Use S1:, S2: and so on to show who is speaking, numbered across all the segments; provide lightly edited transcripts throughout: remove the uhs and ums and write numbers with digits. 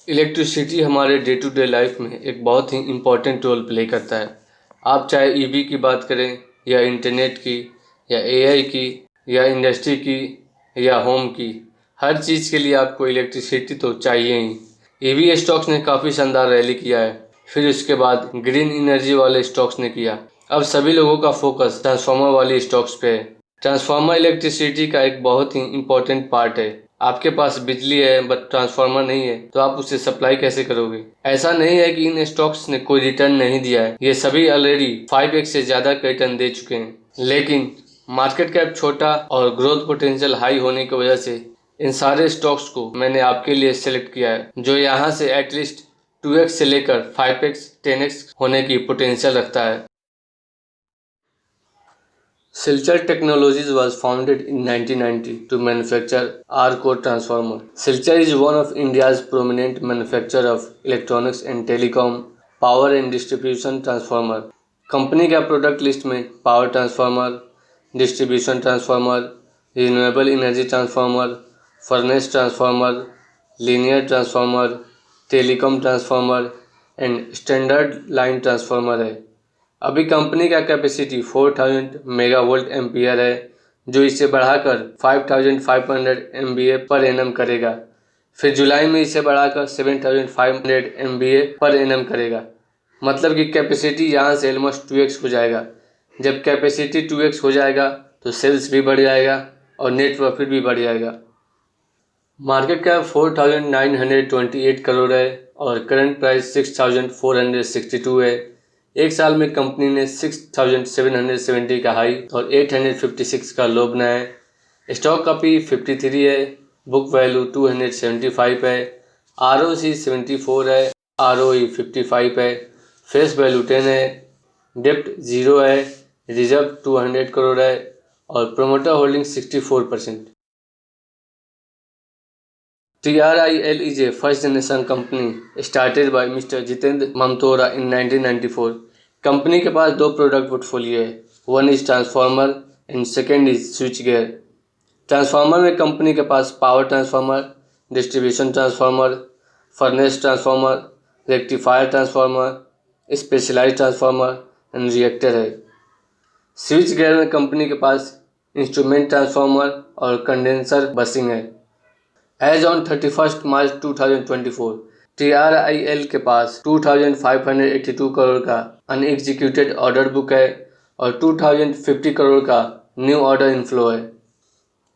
S1: Electricity हमारे day to day life में एक बहुत ही इम्पोर्टेंट रोल प्ले करता है। आप चाहे ईवी की बात करें या इंटरनेट की या एआई की या इंडस्ट्री की या होम की, हर चीज़ के लिए आपको इलेक्ट्रिसिटी तो चाहिए ही। ईवी स्टॉक्स ने काफ़ी शानदार रैली किया है, फिर उसके बाद ग्रीन एनर्जी वाले स्टॉक्स ने किया। अब सभी लोगों का फोकस ट्रांसफार्मर वाली स्टॉक्स पे है। ट्रांसफार्मर इलेक्ट्रिसिटी का एक बहुत ही इम्पोर्टेंट पार्ट है। आपके पास बिजली है बट ट्रांसफार्मर नहीं है तो आप उसे सप्लाई कैसे करोगे। ऐसा नहीं है कि इन स्टॉक्स ने कोई रिटर्न नहीं दिया है, ये सभी ऑलरेडी 5x से ज़्यादा का रिटर्न दे चुके हैं, लेकिन मार्केट कैप छोटा और ग्रोथ पोटेंशियल हाई होने की वजह से इन सारे स्टॉक्स को मैंने आपके लिए सेलेक्ट किया है, जो यहाँ से एटलीस्ट 2x से लेकर 5x 10x होने की पोटेंशियल रखता है। Silchar Technologies was founded in 1990 to manufacture R-core transformer. Silchar is one of India's prominent manufacturer of electronics and telecom power and distribution transformer. Company का प्रोडक्ट लिस्ट में power transformer, distribution transformer, renewable energy transformer, furnace transformer, linear transformer, telecom transformer and standard line transformer है। अभी company का capacity 4000 megavolt ampere है, जो इसे बढ़ाकर 5500 MVA per annum करेगा। फिर जुलाई में इसे बढ़ाकर 7500 MVA पर एनम करेगा। मतलब कि कैपेसिटी यहाँ से ऑलमोस्ट 2x हो जाएगा। जब कैपेसिटी 2x हो जाएगा तो सेल्स भी बढ़ जाएगा और नेट प्रॉफिट भी बढ़ जाएगा। मार्केट कैप 4928 करोड़ है और करंट प्राइस 6462 है। एक साल में कंपनी ने 6770 का हाई और 856 का लो बनाया है। स्टॉक का पी 53 है, बुक वैल्यू 275 है, ROC 74 है, ROE 55 है, फेस वैल्यू 10 है, डेप्ट 0 है, रिजर्व 200 करोड़ है और promoter holding 64%। TRIL is a first generation company started by Mr. Jitendra Mamtora in 1994. Company के पास दो प्रोडक्ट पोर्टफोलियो है, one is transformer and second is switch gear. Transformer में कंपनी के पास power transformer, distribution transformer, furnace transformer, rectifier transformer, specialised transformer and reactor है। Switch gear में company के पास इंस्ट्रूमेंट ट्रांसफार्मर और कंडेंसर बसिंग है। एज ऑन 31 मार्च 2024 TRIL के पास 2582 करोड़ का अनएग्जीक्यूटेड ऑर्डर बुक है और 2050 करोड़ का न्यू ऑर्डर इनफ्लो है।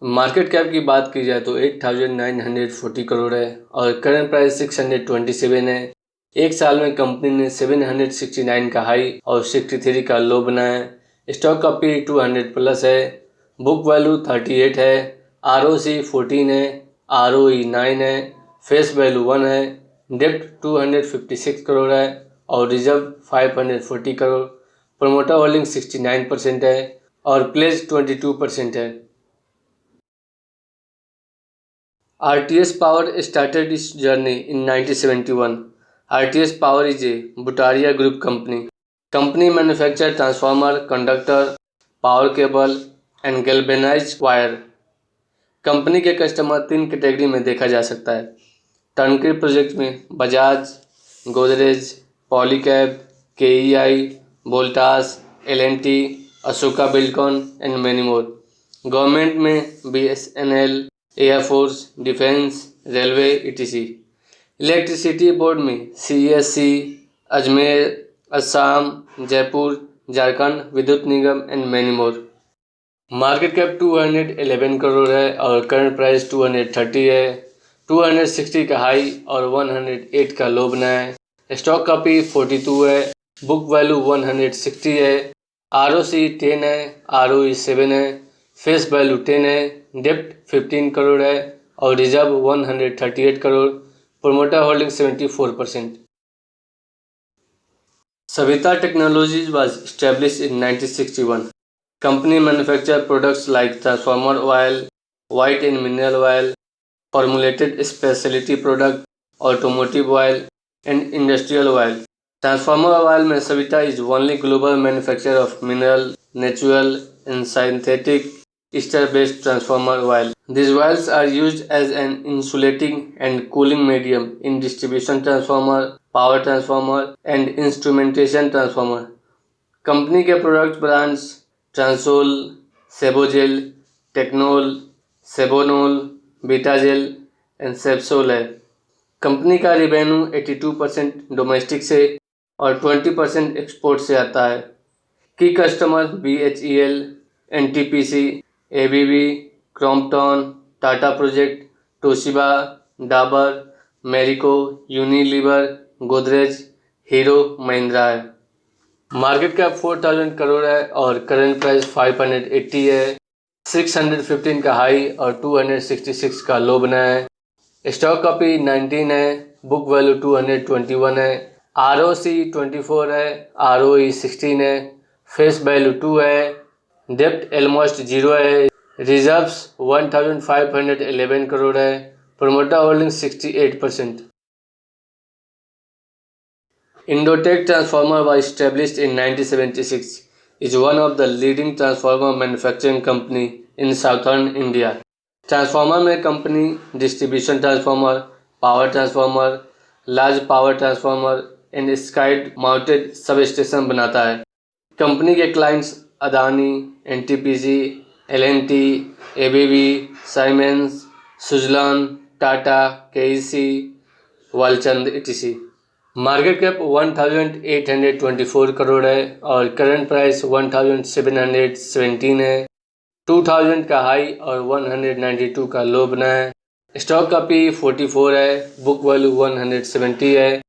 S1: मार्केट कैप की बात की जाए तो 8940 करोड़ है और करंट प्राइस 627 है। एक साल में कंपनी ने 769 का हाई और 63 का लो बनाया है। स्टॉक का पी 200 प्लस है, बुक वैल्यू 38 है, ROC 14 है, ROE 9 है, फेस वैल्यू 1 है, डेप्ट 256 करोड़ है और रिजर्व 540 करोड़। प्रोमोटर होल्डिंग 69% है और प्लेज 22% है। RTS Power started its journey in 1971. RTS Power is a Butaria Group company. Company manufactures transformer, conductor, power cable and galvanized wire. Company के customer 3 category में देखा जा सकता है। टर्नकी प्रोजेक्ट में Bajaj, Godrej, Polycab, KEI, Voltas, L&T, Ashoka Buildcon and many more. Government में BSNL, air force, defence, railway etc। Electricity board में CESC, Ajmer, Assam, Jaipur, Jharkhand Vidyut Nigam and many more. Market cap 211 crore है और करंट प्राइस 230 है। 260 का हाई और 108 का लो बनाया है। स्टॉक का पी 42 है, बुक वैल्यू 160 है, ROC 10 है, ROE 7 है, फेस वैल्यू 10 है, डेप्ट 15 करोड़ है और reserve 138 crore. Promoter holding 74%। Savita technologies was established in 1961. Company manufacture products like transformer oil, white and mineral oil, formulated specialty product, automotive oil, and industrial oil. Transformer oil में Savita is only global manufacturer of mineral, natural, and synthetic ester-based transformer oil. These oils are used as an insulating and cooling medium in distribution transformer, power transformer, and instrumentation transformer. Company के product brands ट्रांसोल, सेबोजेल, टेक्नोल, सेबोनोल, बीटाजेल and सेप्सोल है। Company का revenue 82% domestic से और 20% export से आता है। की customer BHEL, NTPC, ABB, Crompton, Tata project, Toshiba, Dabur, Marico, Unilever, Godrej, Hero, Mahindra है। मार्केट कैप 4000 करोड़ है और करंट प्राइस 580 है। 615 का हाई और 266 का लो बना है। स्टॉक कॉपी 19 है, बुक वैल्यू 221 है, ROC 24 है, ROE 16 है, फेस वैल्यू 2 है, डेप्ट ऑलमोस्ट 0 है, रिजर्व्स 1511 करोड़ है, promoter holding 68%। Indotech Transformer was established in 1976. Is one of the leading transformer manufacturing company in southern India. Transformer में company distribution transformer, power transformer, large power transformer and skid mounted substation बनाता है। Company के clients Adani, NTPC, L&T, ABB, Siemens, Suzlon, Tata, KEC, Walchand etc. Market cap 1824 crore है और current price 1717 है। 2000 का high और 192 का लो बना है। स्टॉक का P 44 है, बुक वैल्यू 170 है,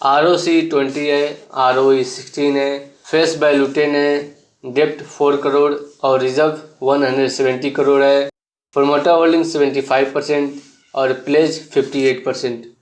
S1: ROC 20 है, ROE 16 है, फेस वैल्यू 10 है, डेप्ट 4 करोड़ और रिजर्व 170 करोड़ है, प्रोमोटर होल्डिंग 75% और प्लेज 58%।